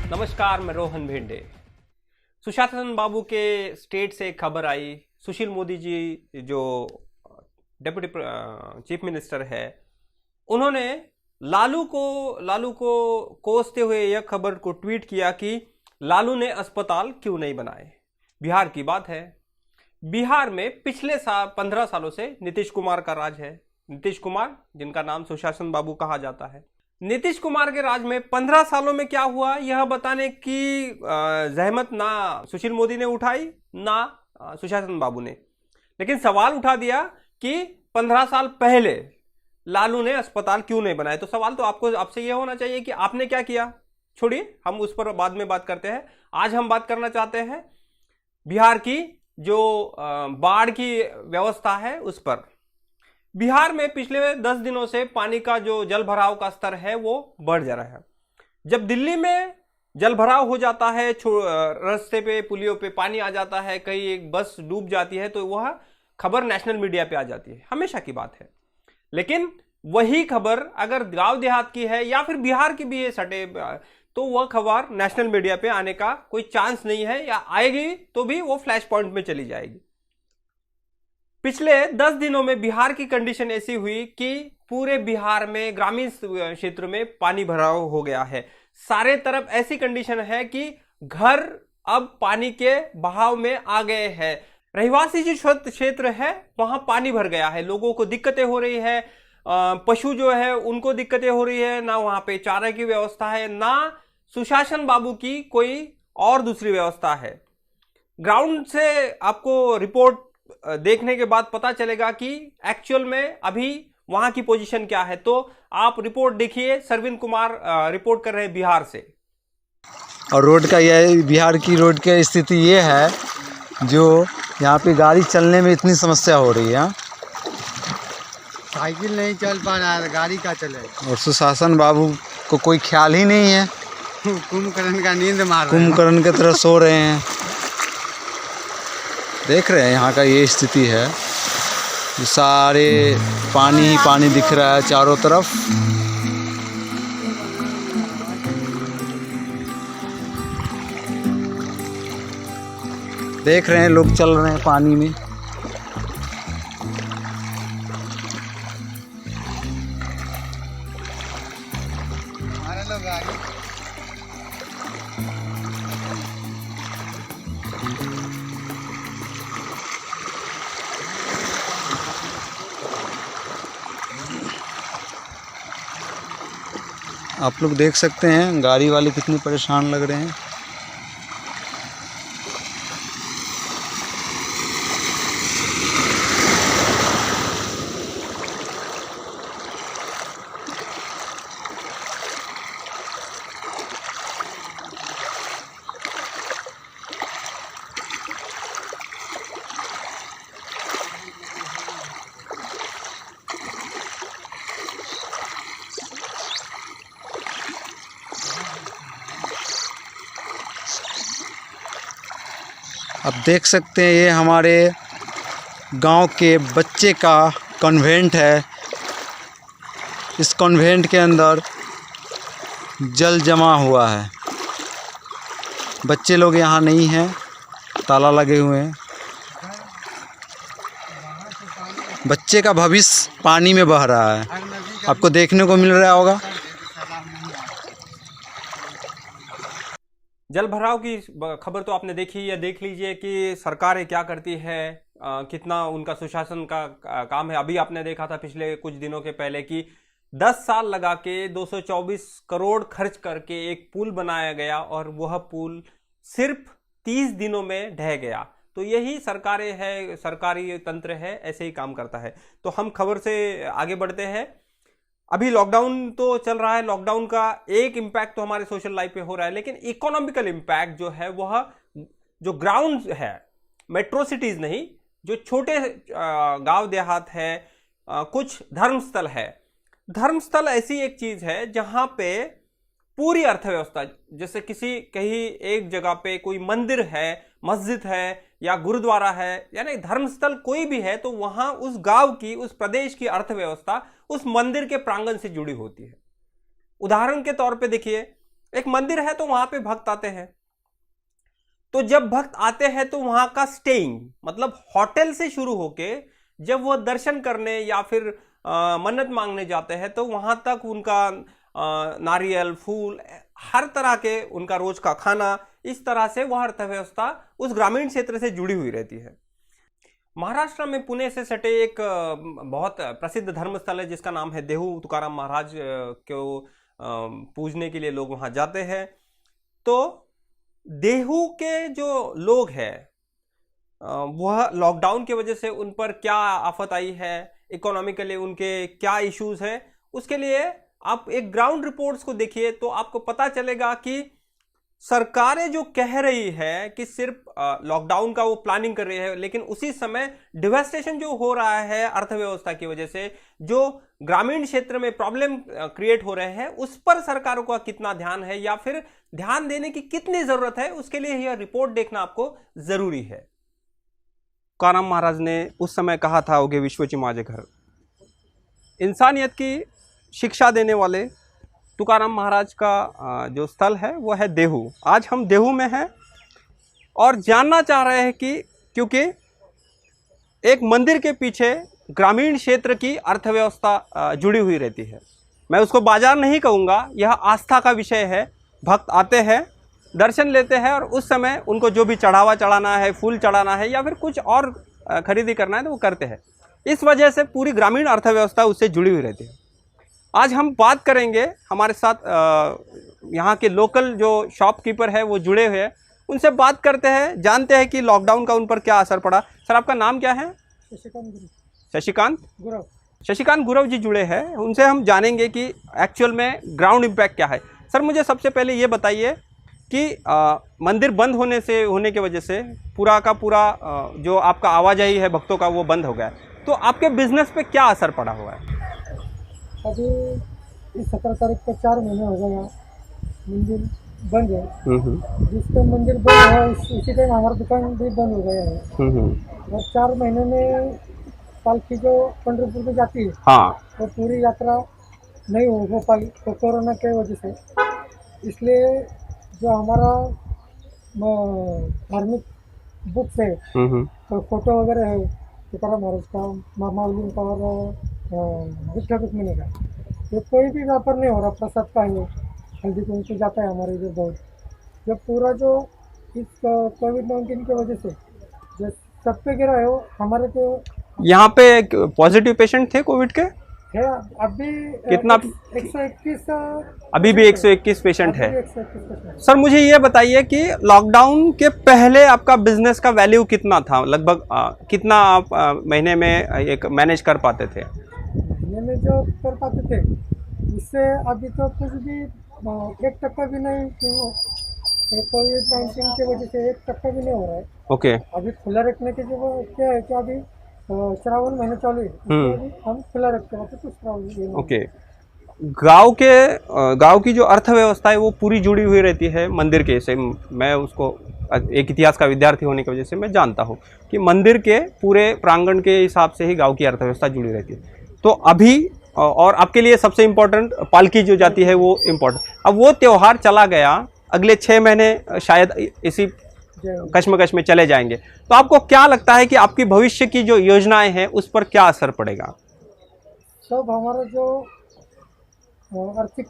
नमस्कार, मैं रोहन भिंडे। सुशासन बाबू के स्टेट से एक खबर आई। सुशील मोदी जी जो डिप्टी चीफ मिनिस्टर है, उन्होंने लालू को कोसते हुए यह खबर को ट्वीट किया कि लालू ने अस्पताल क्यों नहीं बनाए। बिहार की बात है। बिहार में पिछले 15 सालों से नीतीश कुमार का राज है। नीतीश कुमार, जिनका नाम सुशासन बाबू कहा जाता है। नीतीश कुमार के राज में 15 सालों में क्या हुआ, यह बताने की जहमत ना सुशील मोदी ने उठाई, ना सुशासन बाबू ने। लेकिन सवाल उठा दिया कि 15 साल पहले लालू ने अस्पताल क्यों नहीं बनाए। तो सवाल तो आपसे यह होना चाहिए कि आपने क्या किया। छोड़िए, हम उस पर बाद में बात करते हैं। आज हम बात करना चाहते हैं बिहार की जो बाढ़ की व्यवस्था है उस पर। बिहार में पिछले 10 दिनों से पानी का जो जल भराव का स्तर है वो बढ़ जा रहा है। जब दिल्ली में जल भराव हो जाता है, रास्ते पे पुलियों पे पानी आ जाता है, कहीं एक बस डूब जाती है, तो वह खबर नेशनल मीडिया पे आ जाती है। हमेशा की बात है। लेकिन वही खबर अगर गांव देहात की है या फिर बिहार की भी है सटे, तो वह खबर नेशनल मीडिया पे आने का कोई चांस नहीं है, या आएगी तो भी वो फ्लैश पॉइंट में चली जाएगी। पिछले 10 दिनों में बिहार की कंडीशन ऐसी हुई कि पूरे बिहार में ग्रामीण क्षेत्र में पानी भराव हो गया है। सारे तरफ ऐसी कंडीशन है कि घर अब पानी के बहाव में आ गए हैं। रहवासी जो क्षेत्र है वहां पानी भर गया है, लोगों को दिक्कतें हो रही है, पशु जो है उनको दिक्कतें हो रही है, ना वहां पे चारे की व्यवस्था है, ना सुशासन बाबू की कोई और दूसरी व्यवस्था है। ग्राउंड से आपको रिपोर्ट देखने के बाद पता चलेगा कि एक्चुअल में अभी वहां की पोजीशन क्या है। तो आप रिपोर्ट देखिए। सरविन कुमार रिपोर्ट कर रहे हैं बिहार से। और रोड का यह बिहार की रोड की स्थिति ये है, जो यहाँ पे गाड़ी चलने में इतनी समस्या हो रही है। साइकिल नहीं चल पा रहा है, गाड़ी का चले। और सुशासन बाबू को कोई ख्याल ही नहीं है। कुंभकर्ण का नींद मार रहे हैं। कुंभकर्ण की तरह सो रहे हैं। देख रहे हैं यहाँ का ये स्थिति है। सारे पानी ही पानी दिख रहा है चारों तरफ। देख रहे हैं लोग चल रहे हैं पानी में। हमारे लोग आगे आप लोग देख सकते हैं गाड़ी वाले कितने परेशान लग रहे हैं। आप देख सकते हैं ये हमारे गांव के बच्चे का कॉन्वेंट है। इस कॉन्वेंट के अंदर जल जमा हुआ है। बच्चे लोग यहाँ नहीं हैं, ताला लगे हुए हैं। बच्चे का भविष्य पानी में बह रहा है, आपको देखने को मिल रहा होगा। जल भराव की खबर तो आपने देखी, या देख लीजिए कि सरकारें क्या करती है, कितना उनका सुशासन का काम है। अभी आपने देखा था पिछले कुछ दिनों के पहले कि 10 साल लगा के 224 करोड़ खर्च करके एक पुल बनाया गया, और वह पुल सिर्फ 30 दिनों में ढह गया। तो यही सरकारें है, सरकारी तंत्र है, ऐसे ही काम करता है। तो हम खबर से आगे बढ़ते हैं। अभी लॉकडाउन तो चल रहा है। लॉकडाउन का एक इम्पैक्ट तो हमारे सोशल लाइफ पे हो रहा है, लेकिन इकोनॉमिकल इम्पैक्ट जो है वह जो ग्राउंड है, मेट्रो सिटीज नहीं, जो छोटे गांव देहात है, कुछ धर्मस्थल है। धर्मस्थल ऐसी एक चीज है जहां पे पूरी अर्थव्यवस्था, जैसे कहीं एक जगह पे कोई मंदिर है, मस्जिद है या गुरुद्वारा है, यानी धर्मस्थल कोई भी है, तो वहां उस गांव की, उस प्रदेश की अर्थव्यवस्था उस मंदिर के प्रांगण से जुड़ी होती है। उदाहरण के तौर पे देखिए, एक मंदिर है तो वहां पे भक्त आते हैं, तो जब भक्त आते हैं तो वहां का स्टेइंग मतलब होटल से शुरू होके जब वो दर्शन करने या फिर मन्नत मांगने जाते हैं तो वहां तक उनका नारियल फूल हर तरह के उनका रोज का खाना, इस तरह से वह अर्थव्यवस्था उस ग्रामीण क्षेत्र से जुड़ी हुई रहती है। महाराष्ट्र में पुणे से सटे एक बहुत प्रसिद्ध धर्मस्थल है जिसका नाम है देहू। तुकाराम महाराज को पूजने के लिए लोग वहां जाते हैं। तो देहू के जो लोग हैं वह लॉकडाउन की वजह से उन पर क्या आफत आई है, इकोनॉमिकली उनके क्या इश्यूज हैं, उसके लिए आप एक ग्राउंड रिपोर्ट्स को देखिए तो आपको पता चलेगा कि सरकारें जो कह रही है कि सिर्फ लॉकडाउन का वो प्लानिंग कर रही है, लेकिन उसी समय डिवास्टेशन जो हो रहा है अर्थव्यवस्था की वजह से, जो ग्रामीण क्षेत्र में प्रॉब्लम क्रिएट हो रहे हैं, उस पर सरकारों का कितना ध्यान है या फिर ध्यान देने की कितनी जरूरत है, उसके लिए यह रिपोर्ट देखना आपको जरूरी है। तुकाराम महाराज ने उस समय कहा था ओगे विश्वची माझे घर। इंसानियत की शिक्षा देने वाले तुकाराम महाराज का जो स्थल है वो है देहू। आज हम देहू में हैं और जानना चाह रहे हैं कि क्योंकि एक मंदिर के पीछे ग्रामीण क्षेत्र की अर्थव्यवस्था जुड़ी हुई रहती है। मैं उसको बाजार नहीं कहूँगा, यह आस्था का विषय है। भक्त आते हैं, दर्शन लेते हैं और उस समय उनको जो भी चढ़ावा चढ़ाना है, फूल चढ़ाना है या फिर कुछ और खरीदी करना है तो वो करते हैं। इस वजह से पूरी ग्रामीण अर्थव्यवस्था उससे जुड़ी हुई रहती है। आज हम बात करेंगे, हमारे साथ यहाँ के लोकल जो शॉपकीपर है वो जुड़े हुए हैं, उनसे बात करते हैं, जानते हैं कि लॉकडाउन का उन पर क्या असर पड़ा। सर आपका नाम क्या है? शशिकांत गुरव जी जुड़े हैं, उनसे हम जानेंगे कि एक्चुअल में ग्राउंड इम्पैक्ट क्या है। सर मुझे सबसे पहले ये बताइए कि मंदिर बंद होने की वजह से पूरा का पूरा जो आपका आवाजाही है भक्तों का वो बंद हो गया है, तो आपके बिजनेस पे क्या असर पड़ा हुआ है? अभी इस 17 तारीख को 4 महीने हो गए मंदिर बंद है। जिस टाइम मंदिर बंद है उसी टाइम हमारा दुकान भी बंद हो गया है। और 4 महीने में पालकी जो पंढरपुर में जाती है, हाँ, वो पूरी यात्रा नहीं हो पाई तो कोरोना के वजह से। इसलिए जो हमारा धार्मिक बुक्स है तो फोटो वगैरह है तुकाराम महाराज का, मावली का और विठ्ठल रुक्मिणी का, ये कोई भी व्यापार नहीं हो रहा। प्रसाद का है, हल्दी कुमकुम जाता है हमारे इधर बहुत। जब पूरा जो इस कोविड-19 की वजह से जो सब पे गिरा है वो हमारे तो यहाँ पे पॉजिटिव पेशेंट थे कोविड के है। अभी कितना? 121 अभी भी 121 पेशेंट है। 121। सर मुझे ये बताइए कि लॉकडाउन के पहले आपका बिजनेस का वैल्यू कितना था, लगभग कितना आप महीने में एक मैनेज कर पाते थे? महीने में जो कर पाते थे इससे अभी तो कुछ भी 1% भी नहीं, कोविड-19 की वजह से 1% भी नहीं हो रहा है। ओके। अभी खुला रखने के जो क्या है कि अभी श्रावण महीना चालू है, अभी हम खुला रखते हैं तो श्रावण। ओके। गांव की जो अर्थव्यवस्था है वो पूरी जुड़ी हुई रहती है मंदिर के से। मैं उसको एक इतिहास का विद्यार्थी होने की वजह से मैं जानता हूँ कि मंदिर के पूरे प्रांगण के हिसाब से ही गांव की अर्थव्यवस्था जुड़ी रहती है। तो अभी और आपके लिए सबसे इम्पोर्टेंट पालकी जो जाती है वो इम्पोर्टेंट। अब वो त्यौहार चला गया, अगले 6 महीने शायद इसी कश्मकश में चले जाएंगे, तो आपको क्या लगता है कि आपकी भविष्य की जो योजनाएं हैं उस पर क्या असर पड़ेगा? सब हमारा जो आर्थिक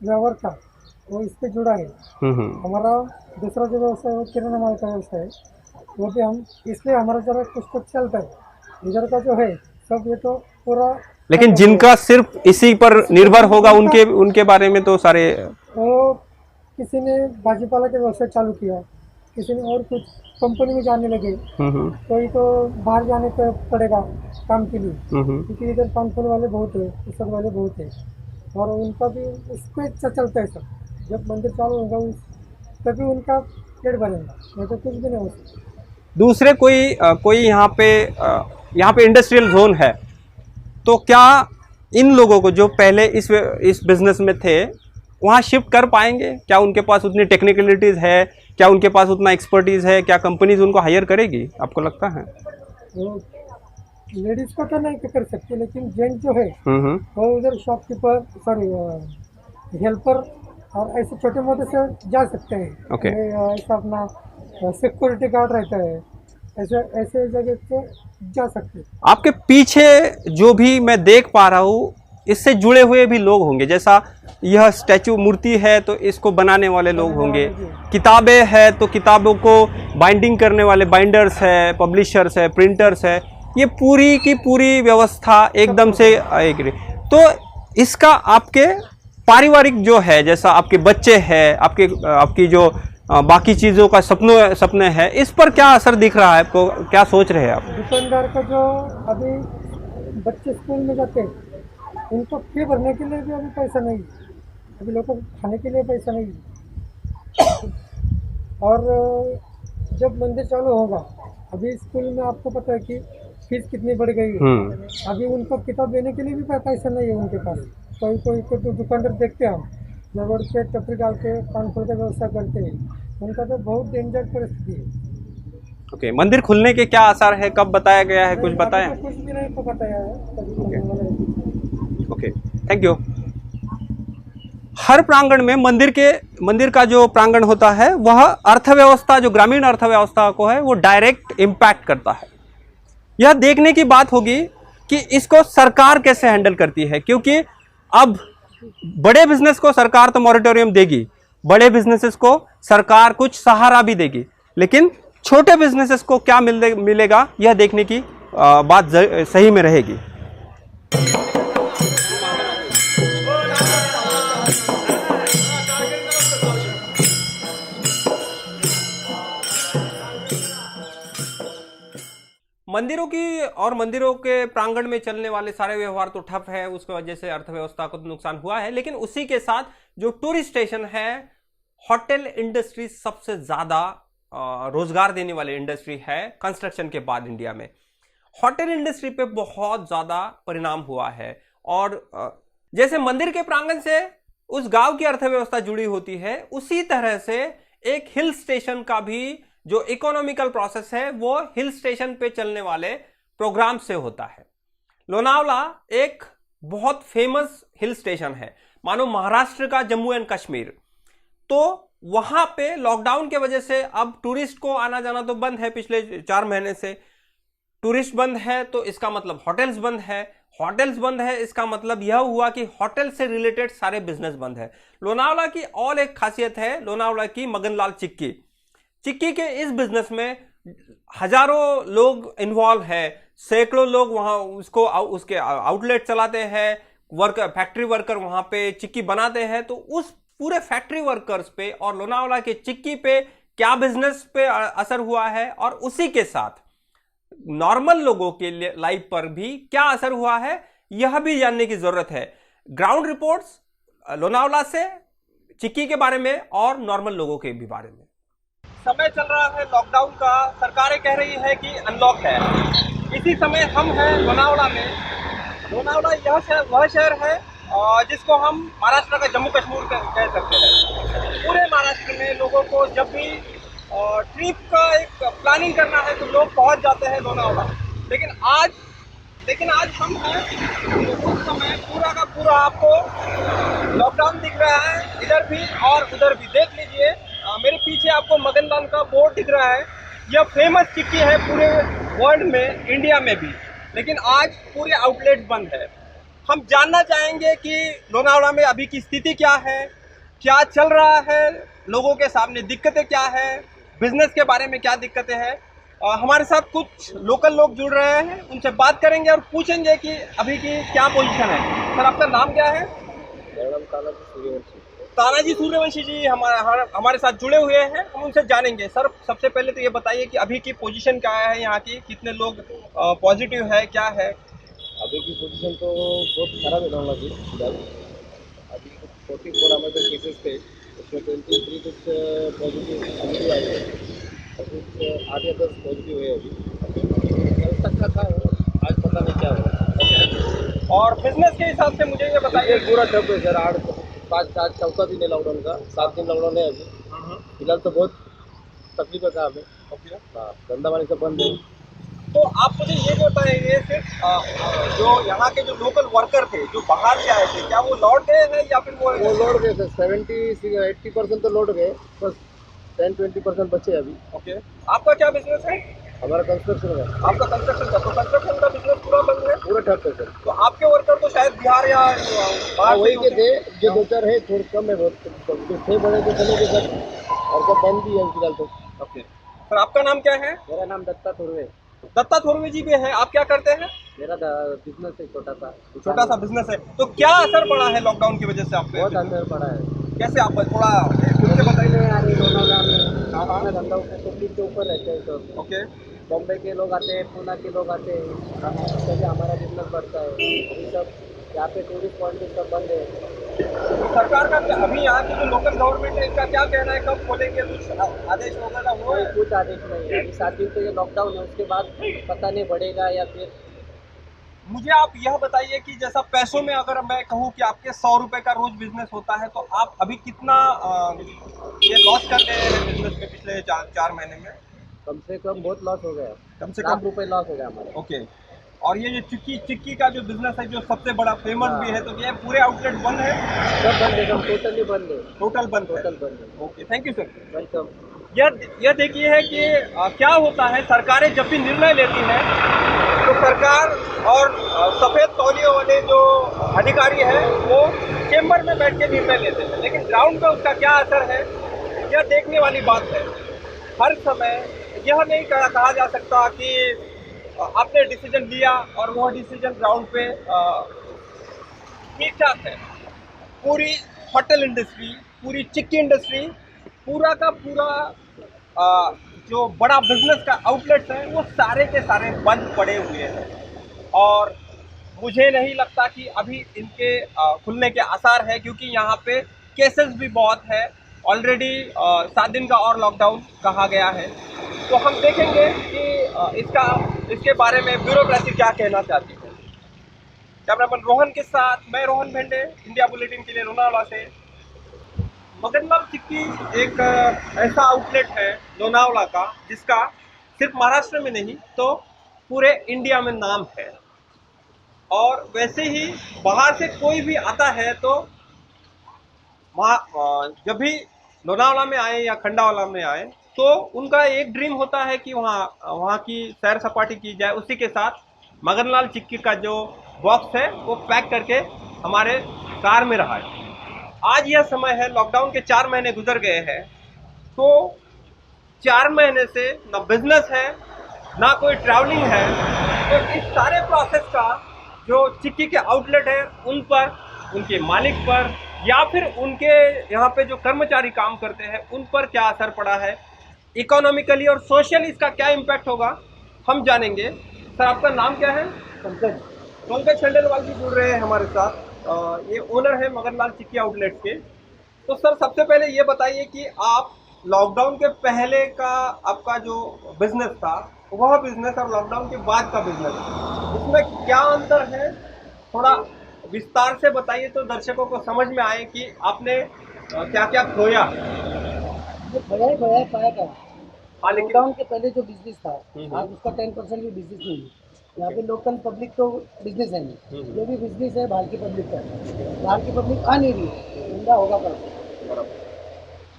व्यवहार था वो इस पे जुड़ा है। हमारा दूसरा जो व्यवसाय है वो किराना माल का व्यवसाय है, वो भी हम इसलिए हमारा जरा कुछ तो चलता है। इधर का जो है सब ये तो पूरा, लेकिन जिनका सिर्फ इसी पर निर्भर होगा उनके बारे में तो सारे, वो किसी ने भाजीपाला के व्यवसाय चालू किया, किसी ने और कुछ कंपनी में जाने लगे, कोई तो बाहर जाने पर पड़ेगा काम के लिए, क्योंकि इधर पानफूल वाले बहुत है, पुस्तक वाले बहुत है, और उनका भी उस पर चलता है सब। जब मंदिर चालू होगा तभी उनका पेट भरेगा, नहीं तो कुछ भी नहीं हो सकता। दूसरे कोई यहाँ पे इंडस्ट्रियल जोन है, तो क्या इन लोगों को जो पहले इस बिजनेस में थे वहाँ शिफ्ट कर पाएंगे? क्या उनके पास उतनी टेक्निकलिटीज़ है? क्या उनके पास उतना एक्सपर्टीज़ है? क्या कंपनीज उनको हायर करेगी, आपको लगता है? लेडीज को तो नहीं कर सकते, लेकिन जेंट्स जो है वो उधर शॉपकीपर हेल्पर और ऐसे छोटे मोटे से जा सकते हैं। ओके। ऐसा अपना सिक्योरिटी गार्ड रहता है, ऐसे ऐसे जगह से जा सकते हैं। आपके पीछे जो भी मैं देख पा रहा हूँ, इससे जुड़े हुए भी लोग होंगे। जैसा यह स्टैचू मूर्ति है तो इसको बनाने वाले लोग होंगे, किताबें हैं तो किताबों को बाइंडिंग करने वाले बाइंडर्स है, पब्लिशर्स है, प्रिंटर्स है। ये पूरी की पूरी व्यवस्था एकदम से एक। तो इसका आपके पारिवारिक जो है, जैसा आपके बच्चे हैं, आपकी जो बाकी चीज़ों का सपने हैं, इस पर क्या असर दिख रहा है आपको? क्या सोच रहे हैं आप? दुकानदार का जो अभी बच्चे स्कूल में जाते हैं, उनको फी भरने के लिए भी अभी पैसा नहीं, अभी लोगों को खाने के लिए पैसा नहीं। और जब मंदिर चालू होगा, अभी स्कूल में आपको पता है कि फीस कितनी बढ़ गई है। अभी उनको किताब लेने के लिए भी पैसा नहीं है उनके पास। कोई तो दुकानदार देखते हैं हम, जब रोड पे टपरी डाल के पान फूल का व्यवस्था करते हैं, उनका तो बहुत डेंजर परिस्थिति है। ओके, मंदिर खुलने के क्या आसार है? कब बताया गया है? कुछ बताया? कुछ भी नहीं तो बताया है। Okay, thank you. हर प्रांगण में मंदिर का जो प्रांगण होता है वह अर्थव्यवस्था, जो ग्रामीण अर्थव्यवस्था को है, वो डायरेक्ट इम्पैक्ट करता है। यह देखने की बात होगी कि इसको सरकार कैसे हैंडल करती है, क्योंकि अब बड़े बिजनेस को सरकार तो मॉरेटोरियम देगी, बड़े बिजनेसेस को सरकार कुछ सहारा भी देगी, लेकिन छोटे बिजनेसेस को क्या मिलेगा, यह देखने की बात सही में रहेगी। मंदिरों के प्रांगण में चलने वाले सारे व्यवहार तो ठप है, उसकी वजह से अर्थव्यवस्था को तो नुकसान हुआ है। लेकिन उसी के साथ जो टूरिस्ट स्टेशन है, होटल इंडस्ट्री सबसे ज्यादा रोजगार देने वाली इंडस्ट्री है कंस्ट्रक्शन के बाद इंडिया में। होटल इंडस्ट्री पे बहुत ज्यादा परिणाम हुआ है। और जैसे मंदिर के प्रांगण से उस गांव की अर्थव्यवस्था जुड़ी होती है, उसी तरह से एक हिल स्टेशन का भी जो इकोनॉमिकल प्रोसेस है वो हिल स्टेशन पे चलने वाले प्रोग्राम से होता है। लोनावला एक बहुत फेमस हिल स्टेशन है, मानो महाराष्ट्र का जम्मू एंड कश्मीर। तो वहां पे लॉकडाउन के वजह से अब टूरिस्ट को आना जाना तो बंद है, पिछले 4 महीने से टूरिस्ट बंद है, तो इसका मतलब होटल्स बंद है। होटल्स बंद है, इसका मतलब यह हुआ कि होटल से रिलेटेड सारे बिजनेस बंद है। लोनावला की और एक खासियत है, लोनावला की मगनलाल चिक्की के इस बिजनेस में हजारों लोग इन्वॉल्व है, सैकड़ों लोग वहां उसके आउटलेट चलाते हैं, फैक्ट्री वर्कर वहां पे चिक्की बनाते हैं। तो उस पूरे फैक्ट्री वर्कर्स पे और लोनावला के चिक्की पे क्या बिजनेस पे असर हुआ है, और उसी के साथ नॉर्मल लोगों के लाइफ पर भी क्या असर हुआ है, यह भी जानने की जरूरत है। ग्राउंड रिपोर्ट्स लोनावला से, चिक्की के बारे में और नॉर्मल लोगों के भी बारे में। समय चल रहा है लॉकडाउन का, सरकारें कह रही है कि अनलॉक है। इसी समय हम हैं लोनावला में। लोनावला वह शहर है जिसको हम महाराष्ट्र का जम्मू कश्मीर कह सकते हैं। पूरे महाराष्ट्र में लोगों को जब भी ट्रिप का एक प्लानिंग करना है तो लोग पहुंच जाते हैं लोनावला। लेकिन आज हम हैं, उस समय पूरा का पूरा आपको लॉकडाउन दिख रहा है, इधर भी और उधर भी। देख लीजिए, मेरे पीछे आपको मगनलाल का बोर्ड दिख रहा है। यह फेमस चिक्की है पूरे वर्ल्ड में, इंडिया में भी, लेकिन आज पूरे आउटलेट बंद है। हम जानना चाहेंगे कि लोनावला में अभी की स्थिति क्या है, क्या चल रहा है, लोगों के सामने दिक्कतें क्या है, बिजनेस के बारे में क्या दिक्कतें हैं। हमारे साथ कुछ लोकल लोग जुड़ रहे हैं, उनसे बात करेंगे और पूछेंगे कि अभी की क्या पोजीशन है। सर, आपका नाम क्या है? मेरा नाम तानाजी सूर्यवंशी। तानाजी सूर्यवंशी जी हमारे साथ जुड़े हुए हैं, हम उनसे जानेंगे। सर, सबसे पहले तो ये बताइए कि अभी की पोजीशन क्या है यहाँ की, कितने लोग पॉजिटिव है, क्या है? अभी की पोजीशन तो बहुत खराब है लोनावला की फिलहाल। अभी 44 हमारे पास केसेस थे, उसमें 23 कुछ पॉजिटिव आए थे और कुछ 8 या 10 पॉजिटिव है। अभी कल तक का था, आज पता नहीं क्या हुआ। और बिजनेस के हिसाब से मुझे ये बताइए। पूरा ठप है सर। 5 चौथा दिन है लॉकडाउन का, 7 दिन लॉकडाउन है अभी। फिलहाल तो बहुत तकलीफ है हमें। हाँ, धंधा पानी सब बंद है। तो आप मुझे ये जो बताइए सिर्फ जो यहाँ के जो लोकल वर्कर थे जो बाहर से आए थे क्या वो लौट गए हैं या फिर वो वो लौट गए सर, 70-80% तो लौट गए, बस 10-20% बचे अभी। ओके। आपका क्या बिजनेस है? हमारा कंस्ट्रक्शन है, आपका कंस्ट्रक्शन का, तो कंस्ट्रक्शन का बिजनेस पूरा बंद है? पूरा ठप है सर। तो आपके वर्कर तो शायद बिहार या बाहर वही से के होते थे, हैं? जो दो चार है थोड़े कम है, बहुत जो थे बड़े तो चले गए सर, और सब बंद भी है फिलहाल तो। ओके सर, आपका नाम क्या है? मेरा नाम दत्ता थुरवे। दत्ता थोरवे जी भी है। आप क्या करते हैं? मेरा बिजनेस है छोटा सा बिजनेस है। तो क्या असर पड़ा है लॉकडाउन की वजह से आप पे? बहुत असर पड़ा है। कैसे आप थोड़ा खुद से बताइए। नहीं आ रही लोनावला में, हाँ, हाँ। अपना धंधा ऊपर के ऊपर रहते हैं सब। ओके। बॉम्बे के लोग आते हैं, पुणे के लोग आते हैं, इससे भी हमारा बिजनेस बढ़ता है। ये सब यहाँ पे टूरिस्ट पॉइंट सब बंद है। तो सरकार का अभी यहाँ की जो लोकल गवर्नमेंट है इसका क्या कहना है, कब खोलेंगे? कुछ आदेश वगैरह हुआ कोई है? कुछ आदेश नहीं है। अभी 7 दिन तो ये लॉकडाउन है, उसके बाद पता नहीं बढ़ेगा या फिर। मुझे आप यह बताइए कि जैसा पैसों में अगर मैं कहूँ कि आपके 100 रुपए का रोज बिजनेस होता है तो आप अभी कितना ये लॉस कर रहे हैं बिजनेस में पिछले 4 महीने में? कम से कम बहुत लॉस हो गया, कम से लाख कम। रुपए लॉस हो गया हमारा। ओके। और ये जो चिक्की का जो बिजनेस है जो सबसे बड़ा फेमस भी है, तो ये पूरे आउटलेट बंद है? सब बंद है, सब टोटली बंद है, टोटल बंद है? टोटल बंद है। Okay, thank you sir. Welcome. यह देखिए है कि क्या होता है, सरकारें जब भी निर्णय लेती हैं तो सरकार और सफ़ेद तौलियों वाले जो अधिकारी हैं वो चेंबर में बैठ के निर्णय लेते हैं, लेकिन ग्राउंड पे उसका क्या असर है यह देखने वाली बात है। हर समय यह नहीं कहा जा सकता कि आपने डिसीजन लिया और वह डिसीजन ग्राउंड पे ठीक ठाक है। पूरी होटल इंडस्ट्री, पूरी चिक्की इंडस्ट्री, पूरा का पूरा जो बड़ा बिजनेस का आउटलेट्स हैं वो सारे के सारे बंद पड़े हुए हैं और मुझे नहीं लगता कि अभी इनके खुलने के आसार है, क्योंकि यहाँ पे केसेस भी बहुत है। ऑलरेडी 7 दिन का और लॉकडाउन कहा गया है। तो हम देखेंगे कि इसके बारे में ब्यूरोक्रेसी क्या कहना चाहती है। कैमरामैन रोहन के साथ मैं रोहन भेंडे, इंडिया बुलेटिन के लिए लोनावला से। मगनलाल चिक्की एक ऐसा आउटलेट है लोनावला का जिसका सिर्फ महाराष्ट्र में नहीं तो पूरे इंडिया में नाम है, और वैसे ही बाहर से कोई भी आता है तो जब भी लोनावला में आए या खंडावाला में आए तो उनका एक ड्रीम होता है कि वहाँ की सैर सपाटी की जाए। उसी के साथ मगनलाल चिक्की का जो बॉक्स है वो पैक करके हमारे कार में रहा है। आज यह समय है, लॉकडाउन के 4 महीने गुजर गए हैं, तो 4 महीने से ना बिजनेस है ना कोई ट्रैवलिंग है। तो इस सारे प्रोसेस का जो चिक्की के आउटलेट है उन पर, उनके मालिक पर या फिर उनके यहाँ पे जो कर्मचारी काम करते हैं उन पर क्या असर पड़ा है, इकोनॉमिकली और सोशली इसका क्या इम्पैक्ट होगा, हम जानेंगे। सर, आपका नाम क्या है? पंकज खंडेलवाल जी जुड़ रहे हैं हमारे साथ। ये ओनर है मगनलाल चिक्की आउटलेट के। तो सर, सबसे पहले ये बताइए कि आप लॉकडाउन के पहले का आपका जो बिजनेस था वह बिजनेस और लॉकडाउन के बाद का बिजनेस, इसमें क्या अंतर है, थोड़ा विस्तार से बताइए तो दर्शकों को समझ में आए कि आपने क्या क्या खोया। जो खोया ही खोया है, पाया क्या? हाँ, लेकिन लॉकडाउन के पहले जो बिजनेस था आज उसका 10% भी बिजनेस नहीं है। यहाँ पे लोकल पब्लिक तो बिजनेस है नहीं, जो भी बिजनेस है बाहर की पब्लिक का है। बाहर की पब्लिक आ नहीं रही है, धंधा होगा पर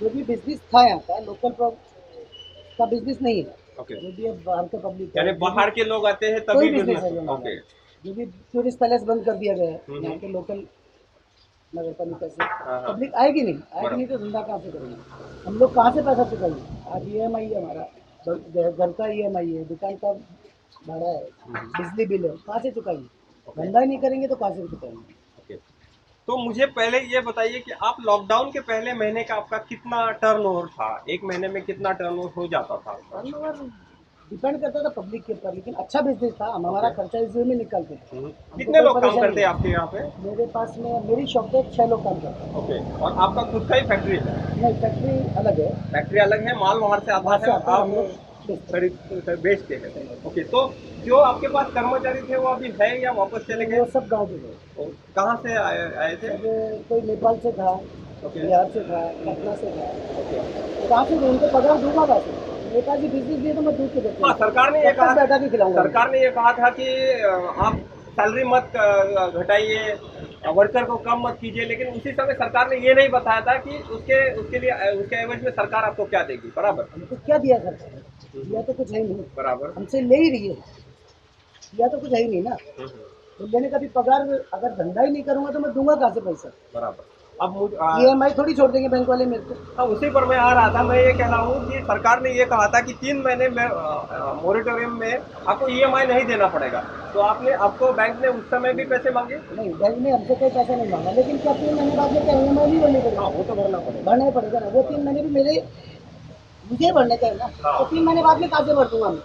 जो भी बिजनेस था यहाँ का लोकल का बिजनेस नहीं है। जो भी अब बाहर के पब्लिक यानी बाहर के लोग आते हैं तभी कोई बिजनेस बिजनेस है जो ओके। जो भी टूरिस्ट पैलेस बंद कर दिया गया है यहाँ के लोकल नगर पालिका से, पब्लिक आएगी नहीं तो धंधा कहाँ से करेंगे? हम लोग कहाँ से पैसा चुकाएंगे? आज EMI है हमारा, घर का EMI है, दुकान का भाड़ा है, बिजली बिल है, कहाँ से चुकाएंगे? धंधा ही नहीं करेंगे तो कहाँ से चुकाएंगे? तो मुझे पहले ये बताइए कि आप लॉकडाउन के पहले महीने का आपका कितना टर्नओवर था, एक महीने में कितना टर्नओवर हो जाता था? टर्नओवर डिपेंड करता था पब्लिक के ऊपर, लेकिन अच्छा बिजनेस था। हम हमारा खर्चा इस में निकालते थे। कितने लोग काम करते हैं आपके यहाँ पे? मेरे पास में मेरी शॉप पे 6 लोग काम करते हैं। ओके। और आपका खुद का ही फैक्ट्री है? नहीं, फैक्ट्री अलग है। फैक्ट्री अलग है, माल वहाँ से आता है, आप खरीद बेचते हैं। ओके। तो जो आपके पास कर्मचारी थे वो अभी है या वापस चले गए? वो सब गाँव के थे। कहाँ से आए थे? कोई नेपाल से था, बिहार से था, पटना से था। कहाँ से थे? उनको पगार दूंगा था। मेरे पास ही बिजनेस दिए तो मैं दूध के बेचूंगा। हाँ, सरकार ने ये कहा, बैठा के खिलाऊंगा। सरकार ने ये कहा था कि आप सैलरी मत घटाइए, वर्कर को कम मत कीजिए, लेकिन उसी समय सरकार ने ये नहीं बताया था कि उसके उसके लिए उसके एवज में सरकार आपको क्या देगी। बराबर, हमको क्या दिया सरकार? दिया तो कुछ है ही नहीं, बराबर। हमसे ले ही रही है, दिया तो कुछ है ही नहीं ना। तो मैंने कभी पगार, अगर धंधा ही नहीं करूंगा तो मैं दूंगा कहाँ से पैसा? बराबर। अब EMI थोड़ी छोड़ देंगे बैंक वाले मेरे को। हाँ, उसी पर मैं आ रहा था। मैं ये कह रहा हूँ कि सरकार ने ये कहा था कि 3 महीने में मोरेटोरियम में आपको EMI नहीं देना पड़ेगा, तो आपको बैंक ने उस समय भी पैसे मांगे? नहीं, बैंक ने हमसे कोई पैसा नहीं मांगा, लेकिन क्या 3 महीने बाद में क्या EMI नहीं भरनी पड़ेगा? हाँ, वो तो भरना पड़ेगा। भरना ही पड़ेगा ना। वो 3 महीने भी मुझे भरने का है ना। तो 3 महीने बाद में कहाँ से भर दूंगा मैं?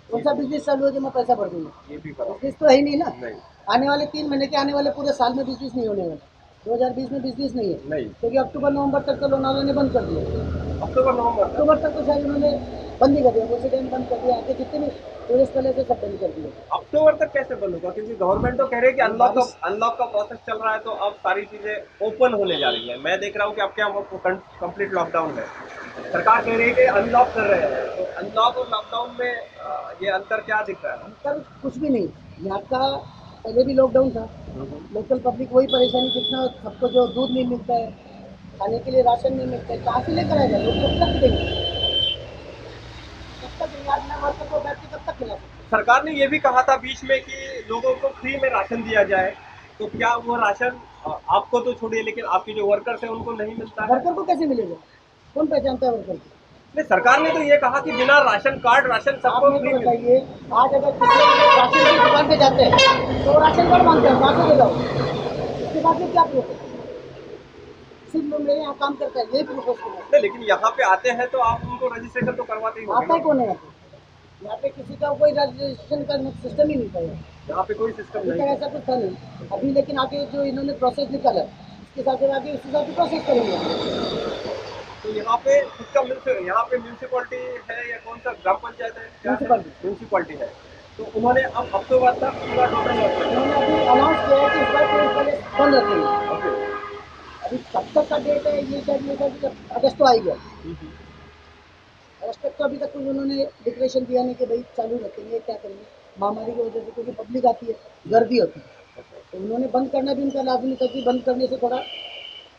कौन सा बिजनेस चालू है जो मैं पैसा भर दूंगा? ये भी करो। बिजनेस तो है ही नहीं ना। नहीं, आने वाले 3 महीने के, आने वाले पूरे साल में बिजनेस नहीं होने वाला। 2020 में बिजनेस नहीं है, नहीं। क्योंकि अक्टूबर नवंबर तक तो लोनावाला ने बंद कर दिया। अक्टूबर तक तो शायद उन्होंने बंद ही कर दिया, उसी टाइम बंद कर दिया। आगे जितने भी टूरिस्ट वाले थे सब बंद कर दिए। अक्टूबर तक कैसे बंद होगा? क्योंकि गवर्नमेंट तो कह रही है कि अनलॉक का प्रोसेस चल रहा है, तो अब सारी चीजें ओपन होने जा रही है। मैं देख रहा हूँ कि अब क्या कंप्लीट लॉकडाउन है, सरकार कह रही है कि अनलॉक कर रहे हैं, तो अनलॉक और लॉकडाउन में ये अंतर क्या दिख रहा है? अंतर कुछ भी नहीं। यहाँ का पहले भी लॉकडाउन था, लोकल पब्लिक वही परेशानी, जितना सबको जो दूध नहीं मिलता है, खाने के लिए राशन नहीं मिलता है, कहाँ से लेकर आएगा लोग? कब तक देंगे? कब तक इलाज में वर्कर को बैठ के कब तक खिला सकते? सरकार ने ये भी कहा था बीच में कि लोगों को फ्री में राशन दिया जाए, तो क्या वो राशन आपको तो छोड़िए, लेकिन आपके जो वर्कर्स हैं उनको नहीं मिलता है? वर्कर को कैसे मिलेगा? कौन पहचानता है वर्कर को? नहीं, सरकार ने तो ये कहा कि बिना राशन कार्ड राशन आप सबको मेरे फ्री को मिलेगा। बताइए, आज अगर किसी राशन की दुकान पे जाते हैं तो राशन कार्ड मांगते हैं, कहाँ से ले जाओ? इसके बाद में क्या प्रूफ है? सिर्फ लोग मेरे यहाँ काम करता है, यही प्रूफ है उसके बाद। नहीं, लेकिन यहाँ पे आते हैं तो आप उनको रजिस्ट्रेशन तो करवाते ही होंगे आता है ना? कौन है यहाँ पे? यहाँ पे किसी का कोई रजिस्ट्रेशन का सिस्टम ही नहीं था यहाँ पे कोई सिस्टम अभी नहीं तक, है। ऐसा कुछ था नहीं अभी। लेकिन आगे जो इन्होंने प्रोसेस निकाला उसके साथ आगे उस हिसाब से प्रोसेस करेंगे। तो यहाँ पे यहाँ पे म्यूनसिपैलिटी है या कौन सा ग्राम पंचायत है? क्या है? म्यूनसिपैलिटी है। तो उन्होंने अब अक्टूबर तक पूरा टोटल उन्होंने अभी अनाउंस किया है कि इस बार टूरिस्ट वाले बंद रखेंगे। ओके। अभी कब तक का डेट है ये शायद अगस्त तो आ ही गया। अगस्त तक तो अभी तक कुछ उन्होंने डिक्लेरेशन दिया नहीं कि भाई चालू रखेंगे, क्या करेंगे। महामारी की वजह से क्योंकि पब्लिक आती है, गर्दी होती है, तो उन्होंने बंद करना भी उनका लाभ नहीं था कि बंद करने से थोड़ा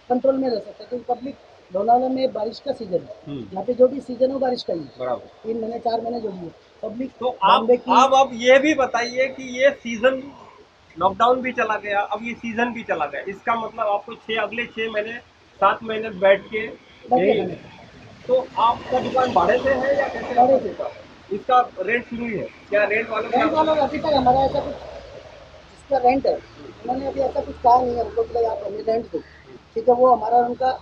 कंट्रोल में रह सकता है, क्योंकि पब्लिक लोनावाला में बारिश का सीजन है। यहाँ पे जो भी सीजन है वो बारिश का ही है। बराबर। 3 महीने 4 महीने जो भी है पब्लिक। तो आप अब ये भी बताइए कि ये सीजन, लॉकडाउन भी चला गया, अब ये सीजन भी चला गया, इसका मतलब आपको अगले 6 महीने 7 महीने बैठ के यही, तो आपका दुकान भाड़े से है या कैसे? भाड़े से। इसका रेंट शुरू ही है क्या? रेंट वालों अभी तक हमारा ऐसा कुछ, जिसका रेंट है उन्होंने अभी ऐसा कुछ कहा नहीं है हमको कि भाई आप हमें रेंट दो, ठीक है। वो हमारा उनका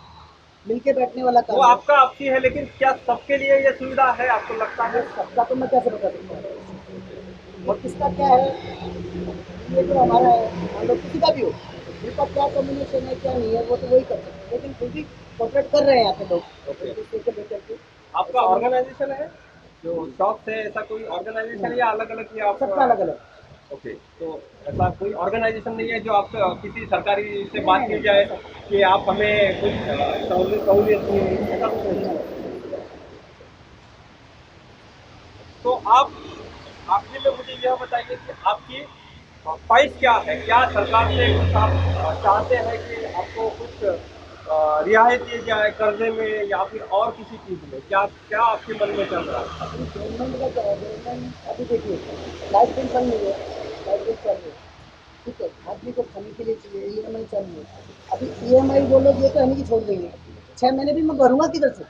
मिलके बैठने वाला काम वो है। आपका आपसी है, लेकिन क्या सबके लिए ये सुविधा है आपको लगता है? सबका तो मैं कैसे बता सकता हूँ, और किसका क्या है ये तो हमारा है, मान लो किसी का भी हो, उनका क्या कम्युनिकेशन है क्या नहीं है वो तो वही कर सकते हैं, लेकिन फिर भी कॉपरेट कर रहे हैं यहाँ पे लोग एक दूसरे को लेकर के। आपका ऑर्गेनाइजेशन है जो शॉप है, ऐसा कोई ऑर्गेनाइजेशन या अलग अलग या आप? सबका अलग अलग। ओके, तो ऐसा कोई ऑर्गेनाइजेशन नहीं है जो आप किसी सरकारी से बात की जाए कि आप हमें कुछ सहूलियत दें, ऐसा कुछ नहीं है? तो आप आखिर में मुझे यह बताइए कि आपकी ख्वाहिश क्या है? क्या सरकार से कुछ आप चाहते हैं कि आपको कुछ रियायत दी जाए कर्जे में या फिर और किसी चीज़ में? क्या क्या आपके मन में चल रहा है? अभी गवर्नमेंट का क्या है, गवर्नमेंट अभी देखिए लाइफ बिल चल रही है, लाइफ बिल चल रही है, ठीक है। आदमी को खाने के लिए चाहिए, EMI चल रही है। अभी EMI वो लोग ये तो है नहीं कि छोड़ देंगे, 6 महीने भी मैं भरूँगा किधर से?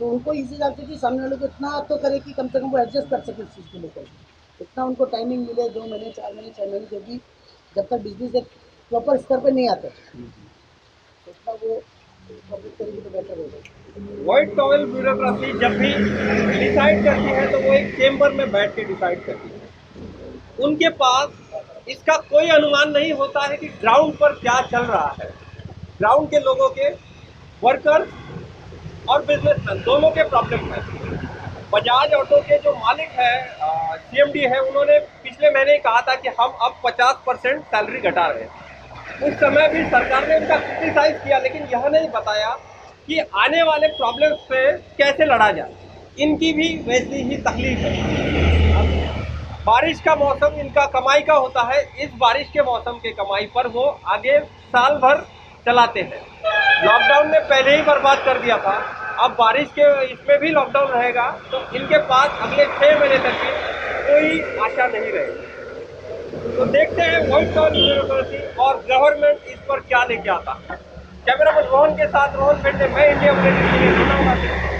तो उनको इसी हिसाब से कि सामने वाले को इतना तो करे कि कम से कम वो एडजस्ट कर सके इस चीज़ को लेकर, इतना उनको टाइमिंग मिले, 2 महीने 4 महीने 6 महीने, क्योंकि जब तक बिजनेस एक प्रॉपर स्तर पर नहीं आता तो उतना वो पब्लिक करेगी तो बेटर होगा। व्हाइट टॉवेल ब्यूरोक्रेसी जब भी डिसाइड करती है तो वो एक चेम्बर में बैठ के डिसाइड करती है। उनके पास इसका कोई अनुमान नहीं होता है कि ग्राउंड पर क्या चल रहा है। ग्राउंड के लोगों के, वर्कर्स और बिजनेसमैन दोनों के प्रॉब्लम है। बजाज ऑटो के जो मालिक है, CMD है, उन्होंने पिछले महीने ही कहा था कि हम अब 50% सैलरी घटा रहे हैं। उस समय भी सरकार ने उनका क्रिटिसाइज किया, लेकिन यह नहीं बताया कि आने वाले प्रॉब्लम्स से कैसे लड़ा जाए। इनकी भी वैसी ही तकलीफ है। अब बारिश का मौसम इनका कमाई का होता है, इस बारिश के मौसम के कमाई पर वो आगे साल भर चलाते हैं। लॉकडाउन ने पहले ही बर्बाद कर दिया था, अब बारिश के इसमें भी लॉकडाउन रहेगा तो इनके पास अगले 6 महीने तक की कोई आशा नहीं रहेगी। तो देखते हैं व्हाइट टाउन यूनिवर्सिटी और गवर्नमेंट इस पर क्या लेके आता है। कैमरामैन रोहन के साथ रोहन पेंडे, मैं इंडिया अपडेट के लिए सुनाऊंगा।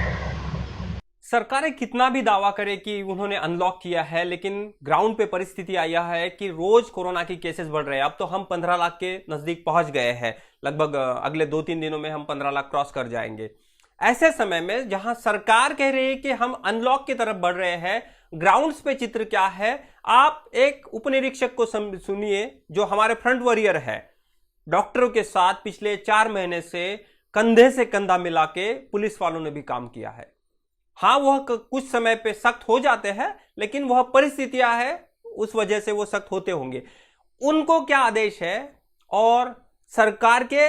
सरकारें कितना भी दावा करे कि उन्होंने अनलॉक किया है, लेकिन ग्राउंड पे परिस्थिति आई है कि रोज कोरोना की केसेस बढ़ रहे हैं। अब तो हम 15 लाख के नजदीक पहुंच गए हैं, लगभग अगले 2-3 दिनों में हम 15 लाख क्रॉस कर जाएंगे। ऐसे समय में जहां सरकार कह रही है कि हम अनलॉक की तरफ बढ़ रहे हैं, ग्राउंड्स पे चित्र क्या है, आप एक उपनिरीक्षक को सुनिए जो हमारे फ्रंट वॉरियर है। डॉक्टरों के साथ पिछले 4 महीने से कंधे से कंधा मिला के पुलिस वालों ने भी काम किया है। हाँ, वह कुछ समय पे सख्त हो जाते हैं, लेकिन वह परिस्थितियां है, उस वजह से वो सख्त होते होंगे। उनको क्या आदेश है और सरकार के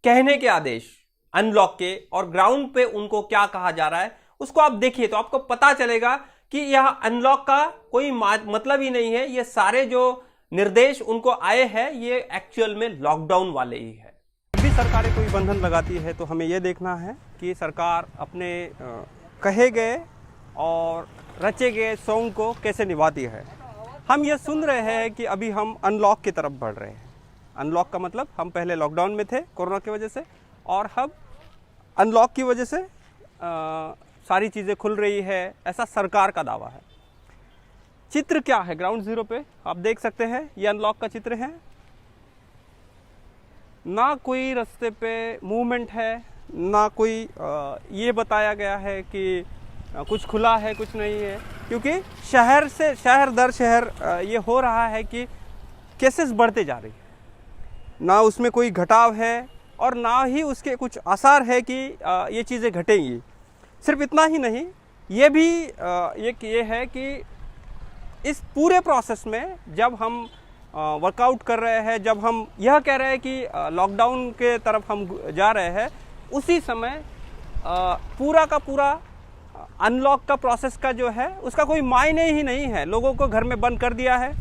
कहने के आदेश अनलॉक के और ग्राउंड पे उनको क्या कहा जा रहा है, उसको आप देखिए तो आपको पता चलेगा कि यह अनलॉक का कोई मतलब ही नहीं है। ये सारे जो निर्देश उनको आए हैं ये एक्चुअल में लॉकडाउन वाले ही है। जब भी सरकारें कोई बंधन लगाती है तो हमें यह देखना है कि सरकार अपने कहे गए और रचे गए सॉन्ग को कैसे निभाती है। हम ये सुन रहे हैं कि अभी हम अनलॉक की तरफ बढ़ रहे हैं। अनलॉक का मतलब हम पहले लॉकडाउन में थे कोरोना की वजह से, और अब अनलॉक की वजह से सारी चीज़ें खुल रही है, ऐसा सरकार का दावा है। चित्र क्या है ग्राउंड जीरो पे आप देख सकते हैं, ये अनलॉक का चित्र है। ना कोई रास्ते पे मूवमेंट है, ना कोई ये बताया गया है कि कुछ खुला है कुछ नहीं है, क्योंकि शहर से शहर दर शहर ये हो रहा है कि केसेस बढ़ते जा रही है। ना उसमें कोई घटाव है और ना ही उसके कुछ आसार है कि ये चीज़ें घटेंगी। सिर्फ इतना ही नहीं, ये भी ये है कि इस पूरे प्रोसेस में जब हम वर्कआउट कर रहे हैं, जब हम यह कह रहे हैं कि लॉकडाउन के तरफ हम जा रहे हैं, उसी समय पूरा का पूरा अनलॉक का प्रोसेस का जो है उसका कोई मायने ही नहीं है। लोगों को घर में बंद कर दिया है,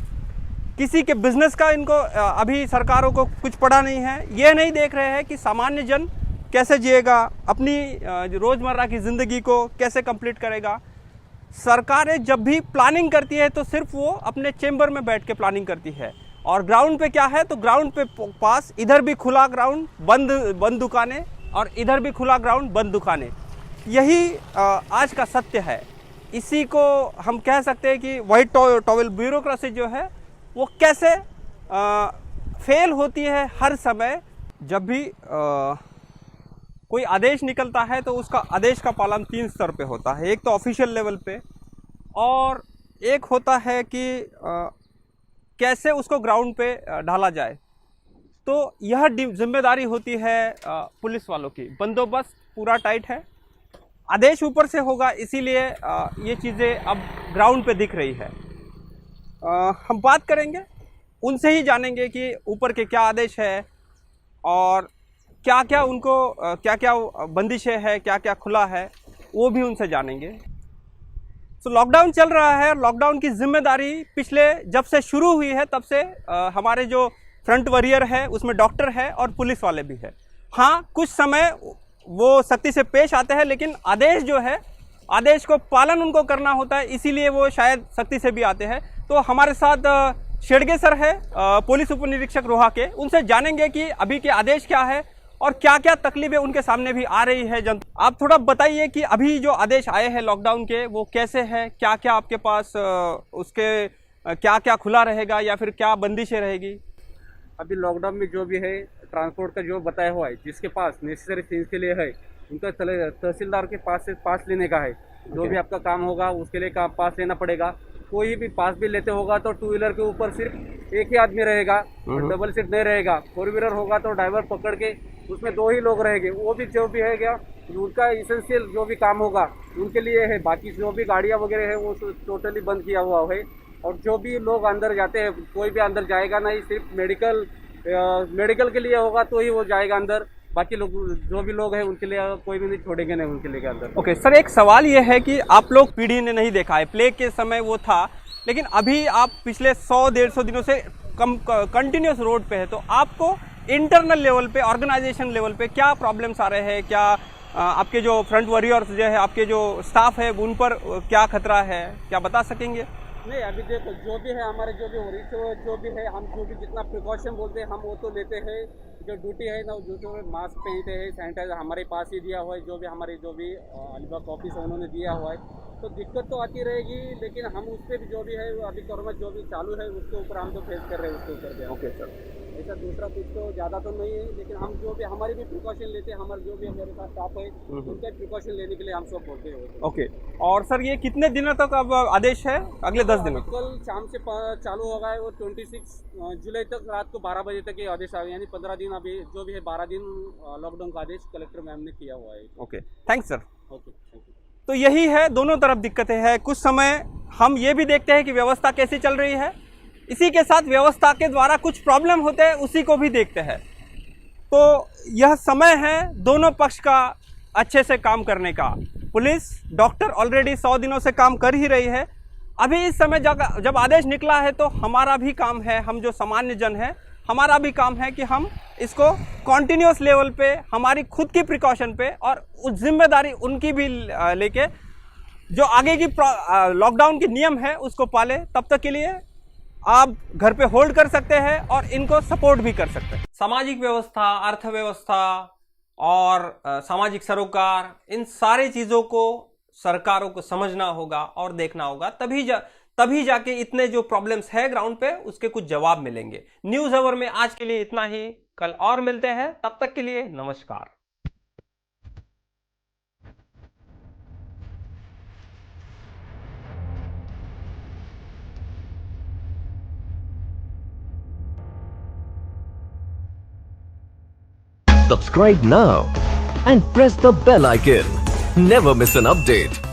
किसी के बिजनेस का इनको अभी सरकारों को कुछ पड़ा नहीं है। ये नहीं देख रहे हैं कि सामान्य जन कैसे जिएगा, अपनी रोज़मर्रा की ज़िंदगी को कैसे कंप्लीट करेगा। सरकारें जब भी प्लानिंग करती है तो सिर्फ वो अपने चेंबर में बैठ के प्लानिंग करती है, और ग्राउंड पे क्या है तो ग्राउंड पे पास इधर भी खुला ग्राउंड बंद दुकानें और इधर भी खुला ग्राउंड बंद दुकानें। यही आज का सत्य है। इसी को हम कह सकते हैं कि व्हाइट टॉवेल ब्यूरोक्रेसी जो है वो कैसे फेल होती है हर समय। जब भी कोई आदेश निकलता है तो उसका आदेश का पालन 3 स्तर पे होता है। एक तो ऑफिशियल लेवल पे, और एक होता है कि कैसे उसको ग्राउंड पे ढाला जाए। तो यह जिम्मेदारी होती है पुलिस वालों की। बंदोबस्त पूरा टाइट है, आदेश ऊपर से होगा, इसीलिए ये चीज़ें अब ग्राउंड पे दिख रही है। हम बात करेंगे, उनसे ही जानेंगे कि ऊपर के क्या आदेश है और क्या क्या उनको क्या क्या बंदिशें हैं, क्या क्या खुला है, वो भी उनसे जानेंगे। तो लॉकडाउन चल रहा है। लॉकडाउन की जिम्मेदारी पिछले जब से शुरू हुई है तब से हमारे जो फ्रंट वॉरियर है उसमें डॉक्टर है और पुलिस वाले भी है। हाँ, कुछ समय वो सख्ती से पेश आते हैं, लेकिन आदेश जो है, आदेश को पालन उनको करना होता है, इसीलिए वो शायद सख्ती से भी आते हैं। तो हमारे साथ शेडगे सर है, पुलिस उपनिरीक्षक रोहा के, उनसे जानेंगे कि अभी के आदेश क्या है और क्या क्या तकलीफें उनके सामने भी आ रही है। आप थोड़ा बताइए कि अभी जो आदेश आए हैं लॉकडाउन के वो कैसे हैं, क्या क्या आपके पास उसके क्या क्या खुला रहेगा या फिर क्या बंदिशें रहेगी। अभी लॉकडाउन में जो भी है ट्रांसपोर्ट का जो बताया हुआ है, जिसके पास नेसेसरी थिंग्स के लिए है उनका तहसीलदार के पास से पास लेने का है। जो भी आपका काम होगा उसके लिए काम पास लेना पड़ेगा। कोई भी पास भी लेते होगा तो 2 व्हीलर के ऊपर सिर्फ एक ही आदमी रहेगा, डबल सीट नहीं रहेगा। 4 व्हीलर होगा तो ड्राइवर पकड़ के उसमें 2 ही लोग रहेंगे। वो भी जो भी है क्या उनका इसेंशियल जो भी काम होगा उनके लिए है। बाकी जो भी गाड़ियाँ वगैरह है वो टोटली बंद किया हुआ है। और जो भी लोग अंदर जाते हैं, कोई भी अंदर जाएगा नहीं, सिर्फ मेडिकल के लिए होगा तो ही वो जाएगा अंदर। बाकी लोग जो भी लोग हैं उनके लिए कोई भी नहीं छोड़ेंगे नहीं उनके लिए के अंदर। ओके सर, एक सवाल ये है कि आप लोग पीढ़ी ने नहीं देखा है, प्लेग के समय वो था, लेकिन अभी आप पिछले 100-150 दिनों से कंटिन्यूस रोड पे है, तो आपको इंटरनल लेवल पे, ऑर्गेनाइजेशन लेवल पे क्या प्रॉब्लम्स आ रहे हैं? क्या आपके जो फ्रंट वॉरियर्स जो है, आपके जो स्टाफ है, उन पर क्या खतरा है, क्या बता सकेंगे? नहीं, अभी देखो जो भी है हमारे जो भी वरिष्ठ जो भी है, हम जो भी जितना प्रिकॉशन बोलते हैं हम वो तो लेते हैं। जो ड्यूटी है ना, जो मास्क पहनते हैं, सैनिटाइजर हमारे पास ही दिया हुआ है, जो भी हमारे जो भी अलीबाग ऑफिस है उन्होंने दिया हुआ है। तो दिक्कत तो आती रहेगी, लेकिन हम उस पर भी जो भी है अभी कोरोना जो भी चालू है उसके ऊपर हम तो फेस कर रहे हैं उसके ऊपर भी। ओके सर, ऐसा दूसरा कुछ तो ज़्यादा तो नहीं है, लेकिन हम जो भी हमारी भी प्रिकॉशन लेते हैं, हमारे जो भी मेरे साथ स्टाफ है उनका प्रिकॉशन लेने के लिए हम सब बोलते हैं। ओके, और सर ये कितने दिनों तक अब आदेश है? अगले 10 दिनों तक? कल शाम से चालू होगा है, वो 26 जुलाई तक रात को 12 बजे तक ये आदेश आएगा, यानी 15 दिन अभी जो भी है 12 दिन लॉकडाउन का आदेश कलेक्टर मैम ने किया हुआ है। Okay, thanks sir. Okay, thank you. तो यही है, दोनों तरफ दिक्कतें हैं। कुछ समय हम ये भी देखते हैं कि व्यवस्था कैसी चल रही है, इसी के साथ व्यवस्था के द्वारा कुछ प्रॉब्लम होते हैं उसी को भी देखते हैं। तो यह समय है दोनों पक्ष का अच्छे से काम करने का। पुलिस, डॉक्टर ऑलरेडी 100 दिनों से काम कर ही रही है। अभी इस समय जब आदेश निकला है तो हमारा भी काम है, हम जो सामान्य जन हैं, हमारा भी काम है कि हम इसको कॉन्टिन्यूस लेवल पे, हमारी खुद की प्रिकॉशन पे, और उस जिम्मेदारी उनकी भी लेके जो आगे की लॉकडाउन के नियम है उसको पाले। तब तक के लिए आप घर पे होल्ड कर सकते हैं और इनको सपोर्ट भी कर सकते हैं। सामाजिक व्यवस्था, अर्थव्यवस्था और सामाजिक सरोकार, इन सारी चीज़ों को सरकारों को समझना होगा और देखना होगा, तभी जाके इतने जो प्रॉब्लम्स है ग्राउंड पे उसके कुछ जवाब मिलेंगे। न्यूज़ आवर में आज के लिए इतना ही, कल और मिलते हैं, तब तक के लिए नमस्कार। Subscribe now and press the bell icon. Never miss an update.